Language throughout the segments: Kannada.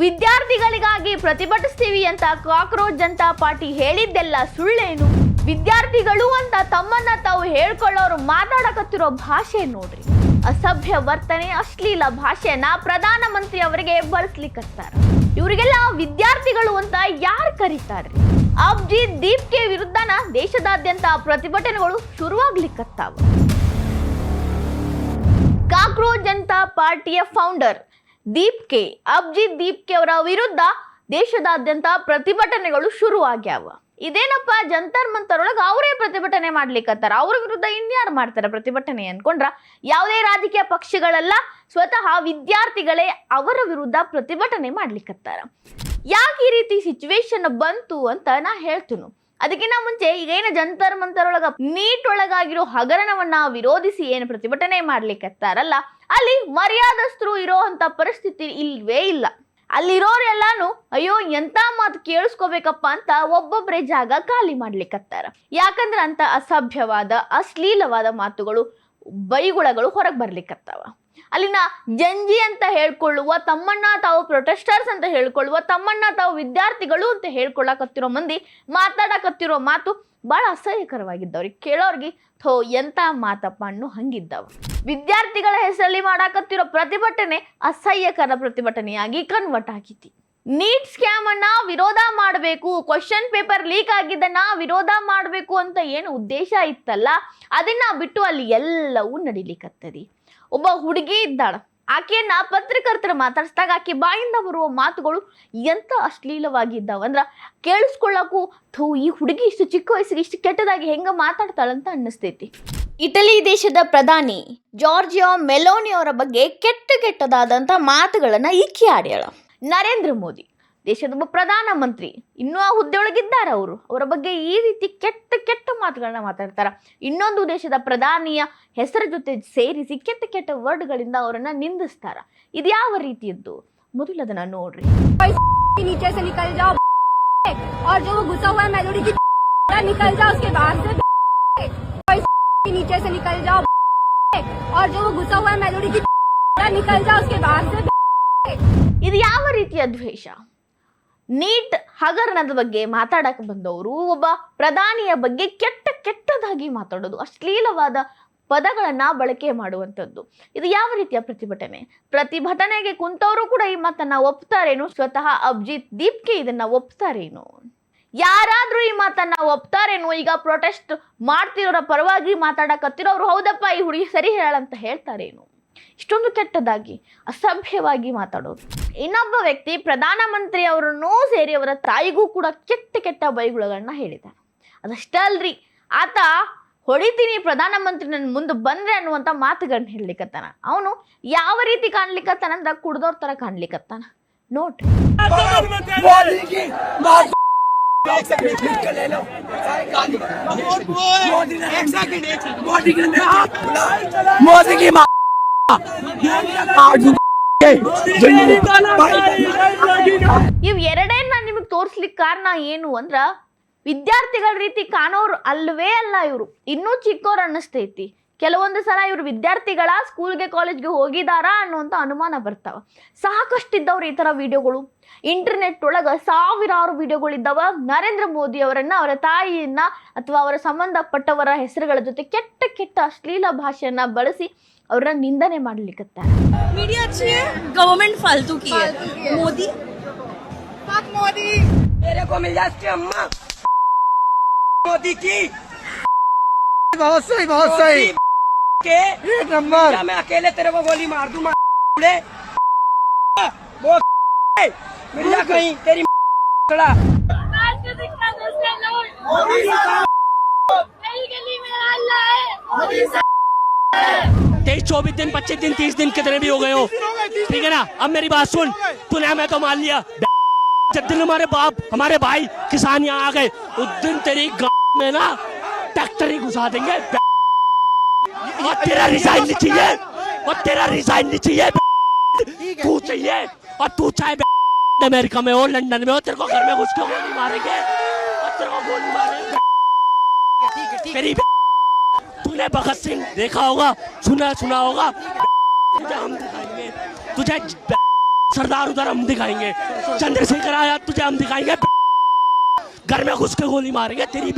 ವಿದ್ಯಾರ್ಥಿಗಳಿಗಾಗಿ ಪ್ರತಿಭಟಿಸ್ತೀವಿ ಅಂತ ಕಾಕ್ರೋಚ್ ಜನತಾ ಪಾರ್ಟಿ ಹೇಳಿದ್ದೆಲ್ಲ ಸುಳ್ಳೇನು? ವಿದ್ಯಾರ್ಥಿಗಳು ಅಂತ ತಮ್ಮನ್ನ ತಾವು ಹೇಳ್ಕೊಳ್ಳೋರು ಮಾತಾಡಕತ್ತಿರೋ ಭಾಷೆ ನೋಡ್ರಿ. ಅಸಭ್ಯ ವರ್ತನೆ, ಅಶ್ಲೀಲ ಭಾಷೆಯನ್ನ ಪ್ರಧಾನ ಮಂತ್ರಿ ಅವರಿಗೆ ಬಳಸ್ಲಿಕ್ಕತ್ತಾರ. ಇವರಿಗೆಲ್ಲ ವಿದ್ಯಾರ್ಥಿಗಳು ಅಂತ ಯಾರು ಕರೀತಾರ್ರಿ? ಅಭಿಜಿತ್ ದೀಪ್ಕೆ ವಿರುದ್ಧನ ದೇಶದಾದ್ಯಂತ ಪ್ರತಿಭಟನೆಗಳು ಶುರುವಾಗ್ಲಿಕ್ಕತ್ತಾವ. ಕಾಕ್ರೋಚ್ ಜನತಾ ಪಾರ್ಟಿಯ ಫೌಂಡರ್ ಅಭಿಜಿತ್ ದೀಪ್ಕೆ ಅವರ ವಿರುದ್ಧ ದೇಶದಾದ್ಯಂತ ಪ್ರತಿಭಟನೆಗಳು ಶುರುವಾಗ್ಯಾವ. ಇದೇನಪ್ಪ, ಜಂತರ್ ಮಂತರ್ ಒಳಗೆ ಅವರೇ ಪ್ರತಿಭಟನೆ ಮಾಡ್ಲಿಕ್ಕತ್ತಾರ, ಅವ್ರ ವಿರುದ್ಧ ಇನ್ಯಾರು ಮಾಡ್ತಾರೆ ಪ್ರತಿಭಟನೆ ಅನ್ಕೊಂಡ್ರ? ಯಾವುದೇ ರಾಜಕೀಯ ಪಕ್ಷಗಳಲ್ಲ, ಸ್ವತಃ ವಿದ್ಯಾರ್ಥಿಗಳೇ ಅವರ ವಿರುದ್ಧ ಪ್ರತಿಭಟನೆ ಮಾಡ್ಲಿಕ್ಕತ್ತಾರ. ಯಾಕೆ ಈ ರೀತಿ ಸಿಚುವೇಶನ್ ಬಂತು ಅಂತ ನಾ ಹೇಳ್ತೀನಿ. ಅದಕ್ಕಿಂತ ಮುಂಚೆ ಈಗೇನು ಜಂತರ್ ಮಂತರ್ ಒಳಗ ನೀಟ್ ಒಳಗಾಗಿರೋ ಹಗರಣವನ್ನ ವಿರೋಧಿಸಿ ಏನು ಪ್ರತಿಭಟನೆ ಮಾಡ್ಲಿಕ್ಕತ್ತಾರಲ್ಲ, ಅಲ್ಲಿ ಮರ್ಯಾದಸ್ಥರು ಇರೋ ಅಂತ ಪರಿಸ್ಥಿತಿ ಇಲ್ವೇ ಇಲ್ಲ. ಅಲ್ಲಿರೋರೆಲ್ಲಾನು ಅಯ್ಯೋ ಎಂತ ಮಾತು ಕೇಳಿಸ್ಕೋಬೇಕಪ್ಪ ಅಂತ ಒಬ್ಬೊಬ್ಬರೇ ಜಾಗ ಖಾಲಿ ಮಾಡ್ಲಿಕ್ಕತ್ತಾರ. ಯಾಕಂದ್ರೆ ಅಂತ ಅಸಭ್ಯವಾದ ಅಶ್ಲೀಲವಾದ ಮಾತುಗಳು, ಬೈಗುಳಗಳು ಹೊರಗೆ ಬರ್ಲಿಕ್ಕತ್ತಾವ. ಅಲ್ಲಿನ ಜಂಜಿ ಅಂತ ಹೇಳ್ಕೊಳ್ಳುವ, ತಮ್ಮನ್ನ ತಾವು ಪ್ರೊಟೆಸ್ಟರ್ಸ್ ಅಂತ ಹೇಳ್ಕೊಳ್ಳುವ, ತಮ್ಮನ್ನ ತಾವು ವಿದ್ಯಾರ್ಥಿಗಳು ಅಂತ ಹೇಳ್ಕೊಳ್ಳಕತ್ತಿರೋ ಮಂದಿ ಮಾತಾಡಕತ್ತಿರೋ ಮಾತು ಬಹಳ ಅಸಹ್ಯಕರವಾಗಿದ್ದವ್ರಿಗೆ. ಕೇಳೋರ್ಗಿ ಥೋ ಎಂತ ಮಾತಪ್ಪ ಅನ್ನೋ ಹಂಗಿದ್ದಾವ. ವಿದ್ಯಾರ್ಥಿಗಳ ಹೆಸರಲ್ಲಿ ಮಾಡಾಕತ್ತಿರೋ ಪ್ರತಿಭಟನೆ ಅಸಹ್ಯಕರ ಪ್ರತಿಭಟನೆಯಾಗಿ ಕನ್ವರ್ಟ್ ಆಗೈತಿ. ನೀಟ್ ಸ್ಕ್ಯಾಮ್ ಅನ್ನ ವಿರೋಧ ಮಾಡಬೇಕು, ಕ್ವಶನ್ ಪೇಪರ್ ಲೀಕ್ ಆಗಿದ್ದನ್ನ ವಿರೋಧ ಮಾಡಬೇಕು ಅಂತ ಏನು ಉದ್ದೇಶ ಇತ್ತಲ್ಲ, ಅದನ್ನ ಬಿಟ್ಟು ಅಲ್ಲಿ ಎಲ್ಲವೂ ನಡಿಲಿಕ್ಕತ್ತದಿ. ಒಬ್ಬ ಹುಡುಗಿ ಇದ್ದಾಳ, ಆಕೆಯನ್ನ ಪತ್ರಕರ್ತರ ಮಾತಾಡಿಸಿದಾಗ ಆಕೆ ಬಾಯಿಂದ ಬರುವ ಮಾತುಗಳು ಎಂತ ಅಶ್ಲೀಲವಾಗಿದ್ದಾವ ಅಂದ್ರ ಕೇಳಿಸ್ಕೊಳ್ಳಕ್ಕೂ ಥೂ ಈ ಹುಡುಗಿ ಇಷ್ಟು ಚಿಕ್ಕ ವಯಸ್ಸಿಗೆ ಇಷ್ಟು ಕೆಟ್ಟದಾಗಿ ಹೆಂಗ ಮಾತಾಡ್ತಾಳಂತ ಅನ್ನಿಸ್ತೈತಿ. ಇಟಲಿ ದೇಶದ ಪ್ರಧಾನಿ ಜಾರ್ಜಿಯಾ ಮೆಲೋನಿ ಅವರ ಬಗ್ಗೆ ಕೆಟ್ಟದಾದಂಥ ಮಾತುಗಳನ್ನ ಈಕೆ ಆಡ್ಯಾಳ. ನರೇಂದ್ರ ಮೋದಿ ದೇಶದ ಒಬ್ಬ ಪ್ರಧಾನ ಮಂತ್ರಿ, ಇನ್ನೂ ಆ ಹುದ್ದೆಯೊಳಗಿದ್ದಾರ ಅವರು, ಅವರ ಬಗ್ಗೆ ಈ ರೀತಿ ಕೆಟ್ಟ ಮಾತುಗಳನ್ನ ಮಾತಾಡ್ತಾರ. ಇನ್ನೊಂದು ದೇಶದ ಪ್ರಧಾನಿಯ ಹೆಸರ ಜೊತೆ ಸೇರಿಸಿ ಕೆಟ್ಟ ವರ್ಡ್ಗಳಿಂದ ಅವರನ್ನ ನಿಂದಿಸ್ತಾರ. ಇದು ಯಾವ ರೀತಿಯದ್ದು? ಮೊದಲು ಅದನ್ನ ನೋಡ್ರಿ. ಇದು ಯಾವ ರೀತಿಯ ದ್ವೇಷ? ನೀಟ್ ಹಗರಣದ ಬಗ್ಗೆ ಮಾತಾಡಕ್ಕೆ ಬಂದವರು ಒಬ್ಬ ಪ್ರಧಾನಿಯ ಬಗ್ಗೆ ಕೆಟ್ಟದಾಗಿ ಮಾತಾಡೋದು, ಅಶ್ಲೀಲವಾದ ಪದಗಳನ್ನ ಬಳಕೆ ಮಾಡುವಂಥದ್ದು, ಇದು ಯಾವ ರೀತಿಯ ಪ್ರತಿಭಟನೆಗೆ ಕುಂತವರು ಕೂಡ ಈ ಮಾತನ್ನ ಒಪ್ತಾರೇನು? ಸ್ವತಃ ಅಭಿಜಿತ್ ದೀಪ್ಕೆ ಇದನ್ನ ಒಪ್ತಾರೇನು? ಯಾರಾದ್ರೂ ಈ ಮಾತನ್ನ ಒಪ್ತಾರೇನು? ಈಗ ಪ್ರೊಟೆಸ್ಟ್ ಮಾಡ್ತಿರೋರ ಪರವಾಗಿ ಮಾತಾಡಕತ್ತಿರೋರು ಹೌದಪ್ಪ ಈ ಹುಡುಗಿ ಸರಿ ಹೇಳಂತ ಹೇಳ್ತಾರೇನು? ಇಷ್ಟೊಂದು ಕೆಟ್ಟದಾಗಿ ಅಸಭ್ಯವಾಗಿ ಮಾತಾಡೋದು. ಇನ್ನೊಬ್ಬ ವ್ಯಕ್ತಿ ಪ್ರಧಾನ ಮಂತ್ರಿ ಅವರನ್ನೂ ಸೇರಿ ಅವರ ತಾಯಿಗೂ ಕೂಡ ಕೆಟ್ಟ ಬೈಗುಳಗಳನ್ನ ಹೇಳಿದ್ದಾನೆ. ಅದಷ್ಟೇ ಅಲ್ರಿ, ಆತ ಹೊಡಿತೀನಿ ಪ್ರಧಾನ ಮಂತ್ರಿ ನನ್ನ ಮುಂದೆ ಬಂದ್ರೆ ಅನ್ನುವಂಥ ಮಾತುಗಳನ್ನ ಹೇಳಲಿಕ್ಕತ್ತಾನ. ಅವನು ಯಾವ ರೀತಿ ಕಾಣ್ಲಿಕ್ಕತ್ತಾನಂದ್ರ ಕುಡ್ದೋರ್ ತರ ಕಾಣ್ಲಿಕ್ಕತ್ತಾನ ನೋಡ್ರಿ. ಇವ್ ಎರಡೇ ನಾನು ನಿಮಗೆ ತೋರಿಸ್ಲಿಕ್ಕೆ ಕಾರಣ ಏನು ಅಂದ್ರ, ವಿದ್ಯಾರ್ಥಿಗಳ ರೀತಿ ಕಾಣೋರು ಅಲ್ವೇ ಅಲ್ಲ ಇವರು, ಇನ್ನೂ ಚಿಕ್ಕವ್ರು ಅನ್ನಿಸ್ತೈತಿ. ಕೆಲವೊಂದು ಸಲ ಇವರು ವಿದ್ಯಾರ್ಥಿಗಳ ಸ್ಕೂಲ್ಗೆ ಕಾಲೇಜ್ಗೆ ಹೋಗಿದಾರ ಅನ್ನುವಂಥ ಅನುಮಾನ ಬರ್ತಾವ. ಸಾಕಷ್ಟಿದ್ದವ್ರು ಈ ಥರ ವಿಡಿಯೋಗಳು ಇಂಟರ್ನೆಟ್ ಒಳಗೆ ಸಾವಿರಾರು ವಿಡಿಯೋಗಳಿದ್ದಾವ. ನರೇಂದ್ರ ಮೋದಿ ಅವರನ್ನ, ಅವರ ತಾಯಿಯನ್ನ ಅಥವಾ ಅವರ ಸಂಬಂಧಪಟ್ಟವರ ಹೆಸರುಗಳ ಜೊತೆ ಕೆಟ್ಟ ಅಶ್ಲೀಲ ಭಾಷೆಯನ್ನ ಬಳಸಿ ಅವ್ರನ್ನ ನಿಂದನೆ ಮಾಡ್ಲಿಕ್ಕತ್ತಾರೆ. मीडिया अच्छी है, गवर्नमेंट फालतू की है. मोदी मेरे को मिल जाती अम्मा मोदी की बहुत सही के एक नंबर. मैं अकेले तेरे को गोली मार दूं मिल जा कहीं तेरी खड़ा. 23-24 दिन 25 दिन 30 दिन कितने भी हो गए हो, ठीक है ना? अब मेरी बात सुन, तूने हमें तो मान लिया. जब दिन हमारे बाप हमारे भाई किसान यहाँ आ गए, उस दिन तेरी गांव में ना ट्रैक्टर ही घुसा देंगे. और तेरा रिजाइन नहीं चाहिए, तू चाहिए. और तू चाहे अमेरिका में हो, लंदन में हो, तेरे को घर में घुस के गोली मारेंगे और तेरे को गोली मारेंगे. तेरी तूने भगत सिंह देखा होगा, सुना होगा. तुझे हम दिखाएंगे, तुझे सरदार उधर हम दिखाएंगे, चंद्रशेखर आया तुझे हम दिखाएंगे, घर में घुस के गोली मारेंगे तेरी।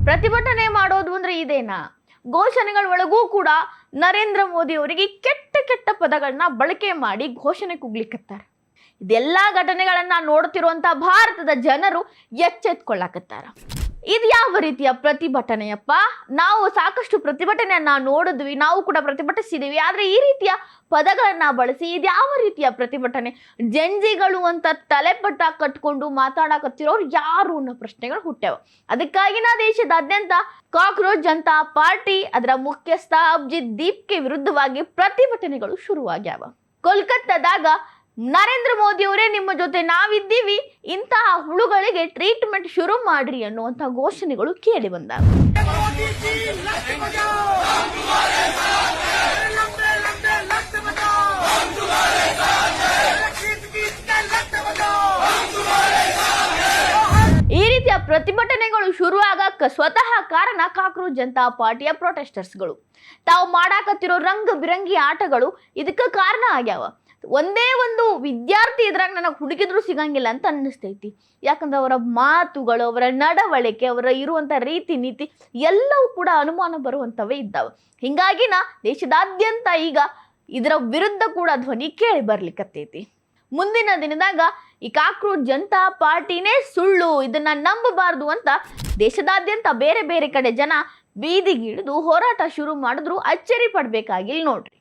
ಪ್ರತಿಭಟನೆ ಮಾಡೋದು ಅಂದ್ರೆ ಇದೇನಾ? ಘೋಷಣೆಗಳ ಒಳಗೂ ಕೂಡ ನರೇಂದ್ರ ಮೋದಿ ಅವರಿಗೆ ಕೆಟ್ಟ ಕೆಟ್ಟ ಪದಗಳನ್ನ ಬಳಕೆ ಮಾಡಿ ಘೋಷಣೆ ಕೂಗ್ಲಿಕ್ಕತ್ತಾರೆ. ಇದೆಲ್ಲ ಘಟನೆಗಳನ್ನ ನೋಡ್ತಿರುವಂತ ಭಾರತದ ಜನರು ಎಚ್ಚೆತ್ಕೊಳ್ಳಾಕತ್ತಾರ. ಇದು ಯಾವ ರೀತಿಯ ಪ್ರತಿಭಟನೆಯಪ್ಪ? ನಾವು ಸಾಕಷ್ಟು ಪ್ರತಿಭಟನೆಯನ್ನ ನೋಡಿದ್ವಿ, ನಾವು ಕೂಡ ಪ್ರತಿಭಟಿಸಿದೀವಿ. ಆದ್ರೆ ಈ ರೀತಿಯ ಪದಗಳನ್ನ ಬಳಸಿ ಇದು ಯಾವ ರೀತಿಯ ಪ್ರತಿಭಟನೆ? ಜಂಜಿಗಳು ಅಂತ ತಲೆಪಟ್ಟ ಕಟ್ಕೊಂಡು ಮಾತಾಡಕತ್ತಿರೋರು ಯಾರು ಅನ್ನೋ ಪ್ರಶ್ನೆಗಳು ಹುಟ್ಟ್ಯಾವ. ಅದಕ್ಕಾಗಿ ನಾ ದೇಶದಾದ್ಯಂತ ಕಾಕ್ರೋಚ್ ಜನತಾ ಪಾರ್ಟಿ ಅದರ ಮುಖ್ಯಸ್ಥ ಅಭಿಜಿತ್ ದೀಪ್ಗೆ ವಿರುದ್ಧವಾಗಿ ಪ್ರತಿಭಟನೆಗಳು ಶುರುವಾಗ್ಯಾವ. ಕೋಲ್ಕತ್ತಾದಾಗ ನರೇಂದ್ರ ಮೋದಿ ಅವರೇ ನಿಮ್ಮ ಜೊತೆ ನಾವಿದ್ದೀವಿ, ಇಂತಹ ಹುಳುಗಳಿಗೆ ಟ್ರೀಟ್ಮೆಂಟ್ ಶುರು ಮಾಡ್ರಿ ಅನ್ನುವಂಥ ಘೋಷಣೆಗಳು ಕೇಳಿ ಬಂದಾಗ ಈ ರೀತಿಯ ಪ್ರತಿಭಟನೆಗಳು ಶುರುವಾಗಕ್ಕೆ ಸ್ವತಃ ಕಾರಣ ಕಾಕ್ರೋಚ್ ಜನತಾ ಪಾರ್ಟಿಯ ಪ್ರೊಟೆಸ್ಟರ್ಸ್ಗಳು. ತಾವು ಮಾಡಾಕತ್ತಿರೋ ರಂಗ ಬಿರಂಗಿ ಆಟಗಳು ಇದಕ್ಕೆ ಕಾರಣ ಆಗ್ಯಾವ. ಒಂದೇ ಒಂದು ವಿದ್ಯಾರ್ಥಿ ಇದ್ರಾಗ ನನಗೆ ಹುಡುಕಿದ್ರು ಸಿಗಂಗಿಲ್ಲ ಅಂತ ಅನ್ನಿಸ್ತೈತಿ. ಯಾಕಂದ್ರೆ ಅವರ ಮಾತುಗಳು, ಅವರ ನಡವಳಿಕೆ, ಅವರ ಇರುವಂಥ ರೀತಿ ನೀತಿ ಎಲ್ಲವೂ ಕೂಡ ಅನುಮಾನ ಬರುವಂಥವೇ ಇದ್ದಾವೆ. ಹಿಂಗಾಗಿನ ದೇಶದಾದ್ಯಂತ ಈಗ ಇದರ ವಿರುದ್ಧ ಕೂಡ ಧ್ವನಿ ಕೇಳಿ ಬರ್ಲಿಕ್ಕತ್ತೈತಿ. ಮುಂದಿನ ದಿನದಾಗ ಈ ಕಾಕ್ರೋಚ್ ಜನತಾ ಪಾರ್ಟಿನೇ ಸುಳ್ಳು, ಇದನ್ನ ನಂಬಬಾರ್ದು ಅಂತ ದೇಶದಾದ್ಯಂತ ಬೇರೆ ಬೇರೆ ಕಡೆ ಜನ ಬೀದಿಗಿಳಿದು ಹೋರಾಟ ಶುರು ಮಾಡಿದ್ರು ಅಚ್ಚರಿ ಪಡ್ಬೇಕಾಗಿಲ್ಲ ನೋಡ್ರಿ.